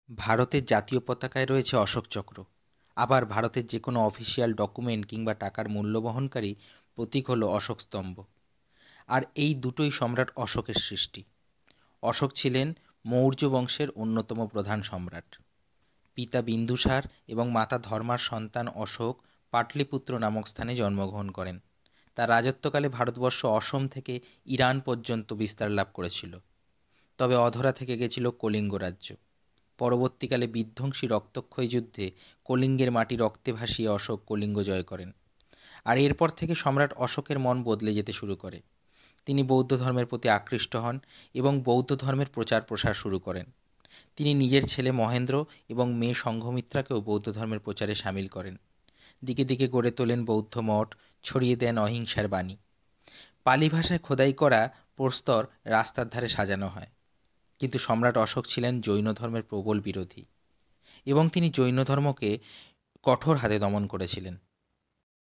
ভারতের জাতীয় পতাকায় রয়েছে অশোক চক্র। আবার ভারতের যে কোনো অফিসিয়াল ডকুমেন্ট কিংবা টাকার মূল্য বহনকারী প্রতীক হলো অশোক স্তম্ভ। আর এই দুটোই সম্রাট অশোকের সৃষ্টি। অশোক ছিলেন মৌর্য বংশের অন্যতম প্রধান সম্রাট। পিতা বিন্দুসার এবং মাতা ধর্মার সন্তান অশোক পাটলিপুত্র নামক স্থানে জন্মগ্রহণ করেন। তার রাজত্বকালে ভারতবর্ষ অসম থেকে ইরান পর্যন্ত বিস্তার লাভ করেছিল, তবে অধরা থেকে গেছিল কলিঙ্গ রাজ্য। পরবর্তীকালে বিধ্বংসী রক্তক্ষয়ী যুদ্ধে কলিঙ্গের মাটি রক্তে ভাসিয়ে অশোক কলিঙ্গ জয় করেন। আর এরপর থেকে সম্রাট অশোকের মন বদলে যেতে শুরু করে। তিনি বৌদ্ধ ধর্মের প্রতি আকৃষ্ট হন এবং বৌদ্ধ ধর্মের প্রচার প্রসার শুরু করেন। তিনি নিজের ছেলে মহেন্দ্র এবং মেয়ে সংঘমিত্রাকেও বৌদ্ধ ধর্মের প্রচারে সামিল করেন। দিকে দিকে গড়ে তোলেন বৌদ্ধ মঠ, ছড়িয়ে দেন অহিংসার বাণী। পালি ভাষায় খোদাই করা প্রস্তর রাস্তার ধারে সাজানো হয়। কিন্তু সম্রাট অশোক ছিলেন জৈন ধর্মের প্রবল বিরোধী এবং তিনি জৈন ধর্মকে কঠোর হাতে দমন করেছিলেন।